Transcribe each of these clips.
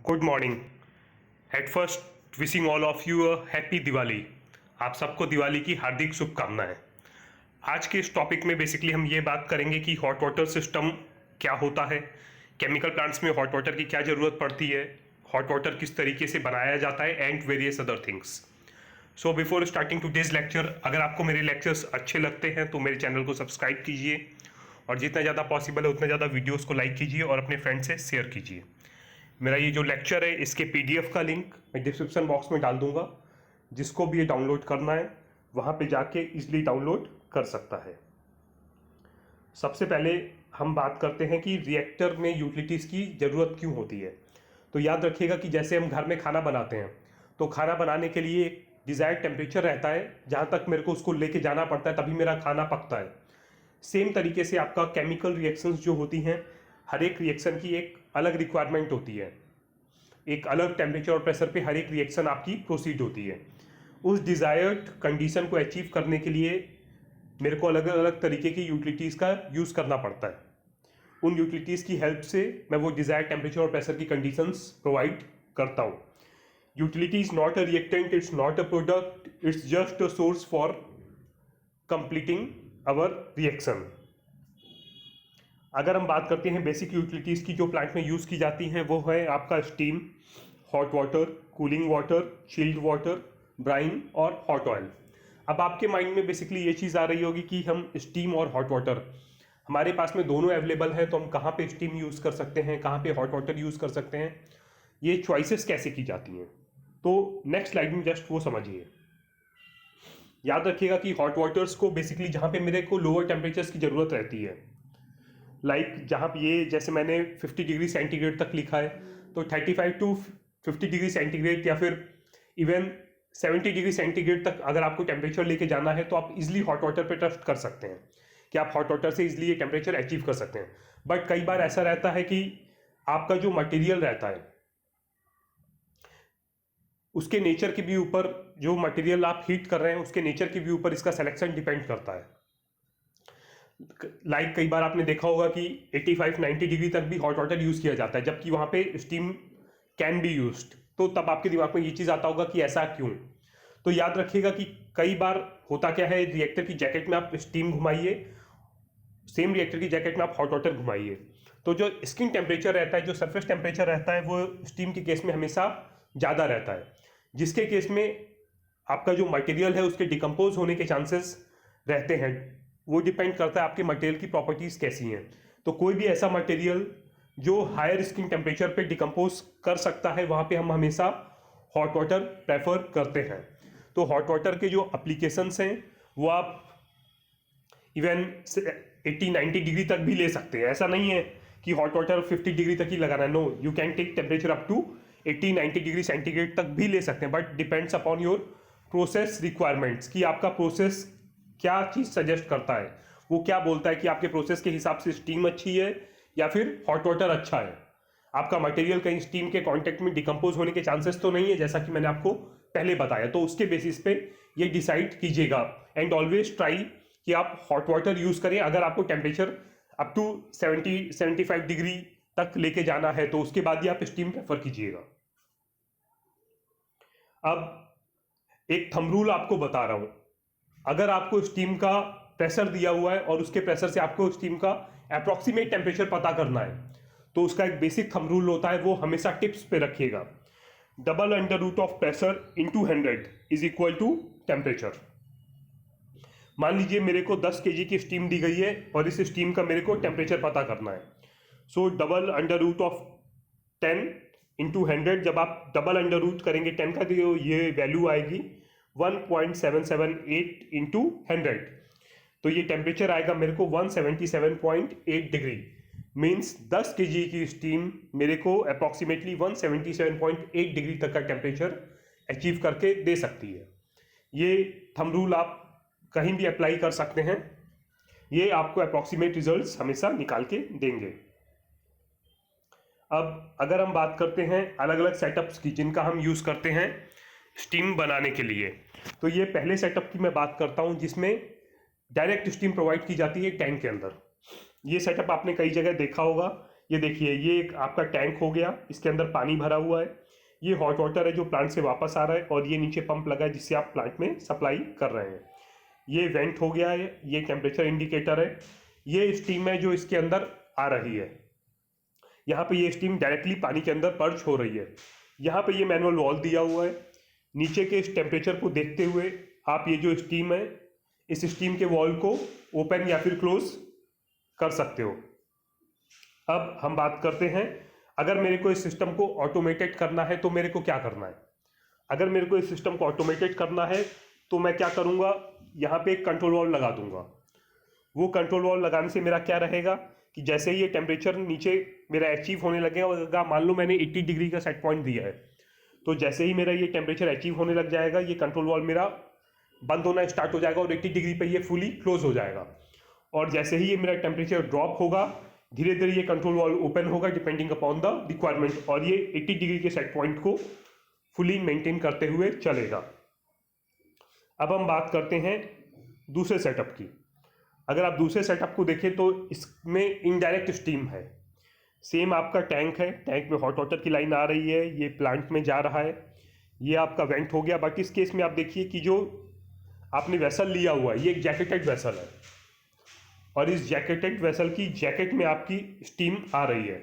Good morning. At first wishing all of you a happy Diwali. आप सबको दिवाली की हार्दिक शुभकामनाएं। आज के इस टॉपिक में बेसिकली हम ये बात करेंगे कि हॉट वाटर सिस्टम क्या होता है, केमिकल प्लांट्स में हॉट वाटर की क्या ज़रूरत पड़ती है, हॉट वाटर किस तरीके से बनाया जाता है and various other things. So before starting to this lecture, अगर आपको मेरे लेक्चर्स अच्छे लगते हैं तो मेरे चैनल को सब्सक्राइब कीजिए और जितना ज़्यादा पॉसिबल है उतना ज़्यादा वीडियोज़ को लाइक कीजिए और अपने फ्रेंड से शेयर कीजिए। मेरा ये जो लेक्चर है इसके पीडीएफ का लिंक मैं डिस्क्रिप्शन बॉक्स में डाल दूंगा। जिसको भी ये डाउनलोड करना है वहाँ पे जाके इजीली डाउनलोड कर सकता है। सबसे पहले हम बात करते हैं कि रिएक्टर में यूटिलिटीज़ की ज़रूरत क्यों होती है। तो याद रखिएगा कि जैसे हम घर में खाना बनाते हैं तो खाना बनाने के लिए एक डिज़ायर्ड टेम्परेचर रहता है जहाँ तक मेरे को उसको लेके जाना पड़ता है तभी मेरा खाना पकता है। सेम तरीके से आपका केमिकल रिएक्शंस जो होती हैं, हर एक रिएक्शन की एक अलग रिक्वायरमेंट होती है, एक अलग टेम्परेचर और प्रेशर पे हर एक रिएक्शन आपकी प्रोसीड होती है। उस डिज़ायर्ड कंडीशन को अचीव करने के लिए मेरे को अलग अलग तरीके की यूटिलिटीज़ का यूज़ करना पड़ता है। उन यूटिलिटीज़ की हेल्प से मैं वो डिज़ायर्ड टेम्परेचर और प्रेशर की कंडीशंस प्रोवाइड करता हूँ। Utility is not a reactant, it's not a product, it's just a source for completing our reaction. अगर हम बात करते हैं बेसिक यूटिलिटीज़ की जो प्लांट में यूज़ की जाती हैं, वो है आपका steam, hot water, cooling water, chilled water, brine और हॉट ऑयल। अब आपके माइंड में बेसिकली ये चीज़ आ रही होगी कि हम स्टीम और हॉट वाटर, हमारे पास में दोनों अवेलेबल हैं तो हम कहाँ पे स्टीम यूज़ कर सकते हैं, कहाँ पे हॉट वाटर यूज़ कर सकते हैं, ये चॉइसेस कैसे की जाती हैं। तो नेक्स्ट स्लाइड में जस्ट वो समझिए। याद रखिएगा कि हॉट वाटर्स को बेसिकली जहाँ पे मेरे को लोअर टेम्परेचर्स की ज़रूरत रहती है, जहाँ पे ये जैसे मैंने 50 डिग्री सेंटीग्रेड तक लिखा है, तो 35 टू 50 डिग्री सेंटीग्रेड या फिर इवन 70 डिग्री सेंटीग्रेड तक अगर आपको टेम्परेचर लेके जाना है तो आप इजिली हॉट वाटर पे ट्रस्ट कर सकते हैं कि आप हॉट वाटर से इजिली ये टेम्परेचर अचीव कर सकते हैं। बट कई बार ऐसा रहता है कि आपका जो मटेरियल रहता है उसके नेचर के भी ऊपर, जो मटेरियल आप हीट कर रहे हैं उसके नेचर के भी ऊपर इसका सिलेक्शन डिपेंड करता है। कई बार आपने देखा होगा कि 85-90 डिग्री तक भी हॉट वाटर यूज़ किया जाता है जबकि वहाँ पे स्टीम कैन बी यूज्ड। तो तब आपके दिमाग में ये चीज़ आता होगा कि ऐसा क्यों। तो याद रखिएगा कि कई बार होता क्या है, रिएक्टर की जैकेट में आप स्टीम घुमाइए, सेम रिएक्टर की जैकेट में आप हॉट वाटर घुमाइए, तो जो स्किन टेम्परेचर रहता है, जो सरफेस टेम्परेचर रहता है, वो स्टीम के केस में हमेशा ज़्यादा रहता है, जिसके केस में आपका जो मटेरियल है उसके डिकम्पोज होने के चांसेस रहते हैं। वो डिपेंड करता है आपके मटेरियल की प्रॉपर्टीज़ कैसी हैं। तो कोई भी ऐसा मटेरियल जो हायर स्किन टेम्परेचर पे डिकम्पोज कर सकता है, वहाँ पे हम हमेशा हॉट वाटर प्रेफर करते हैं। तो हॉट वाटर के जो एप्लीकेशंस हैं वो आप इवन 80-90 डिग्री तक भी ले सकते हैं। ऐसा नहीं है कि हॉट वाटर 50 डिग्री तक ही लगाना है। No, you can take temperature up to 80-90 degree centigrade तक भी ले सकते हैं, but depends upon your process requirements कि आपका प्रोसेस क्या चीज़ सजेस्ट करता है, वो क्या बोलता है कि आपके प्रोसेस के हिसाब से स्टीम अच्छी है या फिर हॉट वाटर अच्छा है। आपका मटेरियल कहीं स्टीम के कांटेक्ट में डिकम्पोज होने के चांसेस तो नहीं है, जैसा कि मैंने आपको पहले बताया। तो उसके बेसिस पे ये डिसाइड कीजिएगा एंड ऑलवेज ट्राई कि आप हॉट वाटर यूज़ करें। अगर आपको टेम्परेचर अप टू 70-75 डिग्री तक लेके जाना है तो उसके बाद ही आप स्टीम प्रेफर कीजिएगा। अब एक थंब रूल आपको बता रहा हूं। अगर आपको स्टीम का प्रेशर दिया हुआ है और उसके प्रेशर से आपको स्टीम का अप्रॉक्सीमेट टेम्परेचर पता करना है, तो उसका एक बेसिक थंब रूल होता है, वो हमेशा टिप्स पे रखिएगा। Double under root of pressure into 100 is equal to temperature. मान लीजिए मेरे को 10 केजी की स्टीम दी गई है और इस स्टीम का मेरे को टेम्परेचर पता करना है। So double under root of 10 into 100, जब आप डबल अंडर रूट करेंगे 10 का तो ये वैल्यू आएगी 1.778 इंटू 100। तो ये टेम्परेचर आएगा मेरे को 177.8 डिग्री। मीन्स 10 केजी की स्टीम मेरे को अप्रॉक्सीमेटली 177.8 डिग्री तक का टेम्परेचर अचीव करके दे सकती है। ये थंब रूल आप कहीं भी अप्लाई कर सकते हैं, ये आपको अप्रॉक्सीमेट रिजल्ट्स हमेशा निकाल के देंगे। अब अगर हम बात करते हैं अलग अलग सेटअप्स की जिनका हम यूज़ करते हैं स्टीम बनाने के लिए, तो ये पहले सेटअप की मैं बात करता हूँ जिसमें डायरेक्ट स्टीम प्रोवाइड की जाती है टैंक के अंदर। ये सेटअप आपने कई जगह देखा होगा। ये देखिए, ये एक आपका टैंक हो गया, इसके अंदर पानी भरा हुआ है। ये हॉट वाटर है जो प्लांट से वापस आ रहा है, और ये नीचे पंप लगा है जिससे आप प्लांट में सप्लाई कर रहे हैं। ये वेंट हो गया है, ये टेम्परेचर इंडिकेटर है। ये स्टीम है जो इसके अंदर आ रही है। यहाँ पे ये स्टीम डायरेक्टली पानी के अंदर पर्च हो रही है। यहाँ पे ये मैनुअल वॉल दिया हुआ है। नीचे के इस टेम्परेचर को देखते हुए आप ये जो स्टीम है, इस स्टीम के वॉल को ओपन या फिर क्लोज कर सकते हो। अब हम बात करते हैं, अगर मेरे को इस सिस्टम को ऑटोमेटेड करना है तो मेरे को क्या करना है। अगर मेरे को इस सिस्टम को ऑटोमेटेड करना है तो मैं क्या करूँगा, यहाँ पे एक कंट्रोल वॉल्व लगा दूंगा। वो कंट्रोल वॉल्व लगाने से मेरा क्या रहेगा कि जैसे ही ये टेम्परेचर नीचे मेरा अचीव होने लगेगा, मान लो मैंने 80 डिग्री का सेट पॉइंट दिया है, तो जैसे ही मेरा ये टेम्परेचर अचीव होने लग जाएगा, ये कंट्रोल वॉल्व मेरा बंद होना स्टार्ट हो जाएगा और 80 डिग्री पे ये फुली क्लोज हो जाएगा। और जैसे ही ये मेरा टेम्परेचर ड्रॉप होगा, धीरे धीरे ये कंट्रोल वॉल्व ओपन होगा डिपेंडिंग अपॉन द रिक्वायरमेंट, और ये 80 डिग्री के सेट पॉइंट को फुली मेंटेन करते हुए चलेगा। अब हम बात करते हैं दूसरे सेटअप की। अगर आप दूसरे सेटअप को देखें तो इसमें इनडायरेक्ट स्टीम है। सेम आपका टैंक है, टैंक में हॉट वाटर की लाइन आ रही है, ये प्लांट में जा रहा है, ये आपका वेंट हो गया। बट इस केस में आप देखिए कि जो आपने वेसल लिया हुआ है, ये एक जैकेटेड वेसल है, और इस जैकेटेड वेसल की जैकेट में आपकी स्टीम आ रही है।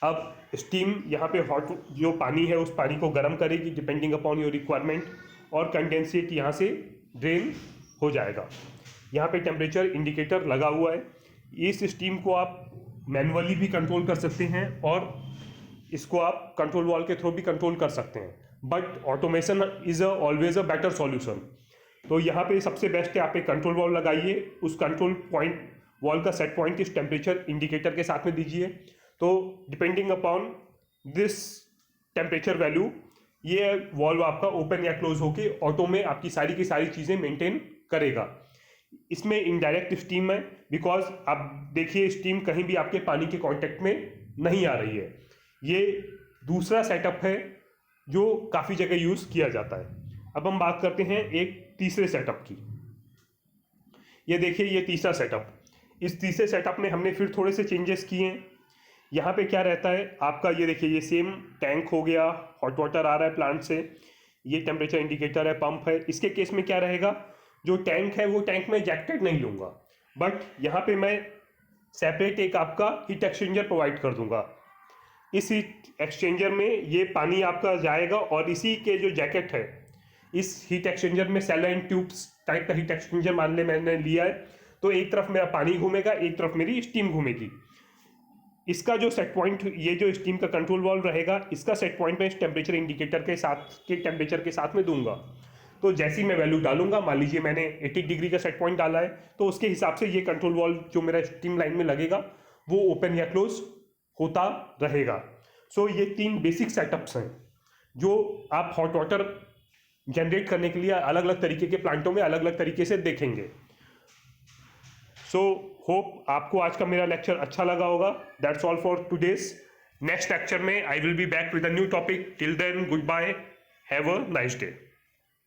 अब स्टीम यहाँ पे हॉट जो पानी है उस पानी को गर्म करेगी डिपेंडिंग अपॉन योर रिक्वायरमेंट, और कंडेंसेट यहाँ से ड्रेन हो जाएगा। यहाँ पे टेम्परेचर इंडिकेटर लगा हुआ है। इस स्टीम को आप मैनुअली भी कंट्रोल कर सकते हैं और इसको आप कंट्रोल वॉल के थ्रू भी कंट्रोल कर सकते हैं, but automation is always a better solution. तो यहाँ पे सबसे बेस्ट है आप एक कंट्रोल वॉल लगाइए, उस कंट्रोल पॉइंट वॉल का सेट पॉइंट इस टेम्परेचर इंडिकेटर के साथ में दीजिए। तो depending upon this temperature value ये वॉल्व आपका ओपन या क्लोज होके ऑटो में आपकी सारी की सारी चीज़ें मेंटेन करेगा। इसमें इनडायरेक्ट स्टीम है, बिकॉज आप देखिए स्टीम कहीं भी आपके पानी के कांटेक्ट में नहीं आ रही है। ये दूसरा सेटअप है जो काफ़ी जगह यूज़ किया जाता है। अब हम बात करते हैं एक तीसरे सेटअप की। ये देखिए, ये तीसरा सेटअप। इस तीसरे सेटअप में हमने फिर थोड़े से चेंजेस किए हैं। यहाँ पे क्या रहता है आपका, ये देखिए, ये सेम टैंक हो गया, हॉट वाटर आ रहा है प्लांट से, ये टेम्परेचर इंडिकेटर है, पंप है। इसके केस में क्या रहेगा, जो टैंक है वो टैंक में जैकेट नहीं लूँगा, बट यहाँ पे मैं सेपरेट एक आपका हीट एक्सचेंजर प्रोवाइड कर दूंगा। इस हीट एक्सचेंजर में ये पानी आपका जाएगा, और इसी के जो जैकेट है, इस हीट एक्सचेंजर में सैलाइन ट्यूब्स टाइप का हीट एक्सचेंजर मान ले मैंने लिया है, तो एक तरफ मेरा पानी घूमेगा, एक तरफ मेरी स्टीम घूमेगी। इसका जो सेट पॉइंट, ये जो स्टीम का कंट्रोल वॉल्व रहेगा, इसका सेट पॉइंट मैं इस टेम्परेचर इंडिकेटर के साथ के टेम्परेचर के साथ में दूंगा। तो जैसी मैं वैल्यू डालूंगा, मान लीजिए मैंने 80 डिग्री का सेट पॉइंट डाला है, तो उसके हिसाब से ये कंट्रोल वॉल्व जो मेरा स्टीम लाइन में लगेगा वो ओपन या क्लोज होता रहेगा। सो ये 3 बेसिक सेटअप्स हैं जो आप हॉट वाटर जनरेट करने के लिए अलग अलग तरीके के प्लांटों में अलग अलग तरीके से देखेंगे। सो होप आपको आज का मेरा लेक्चर अच्छा लगा होगा। That's all for today's. Next lecture में I will be back with a new topic. Till then, goodbye, have a nice day.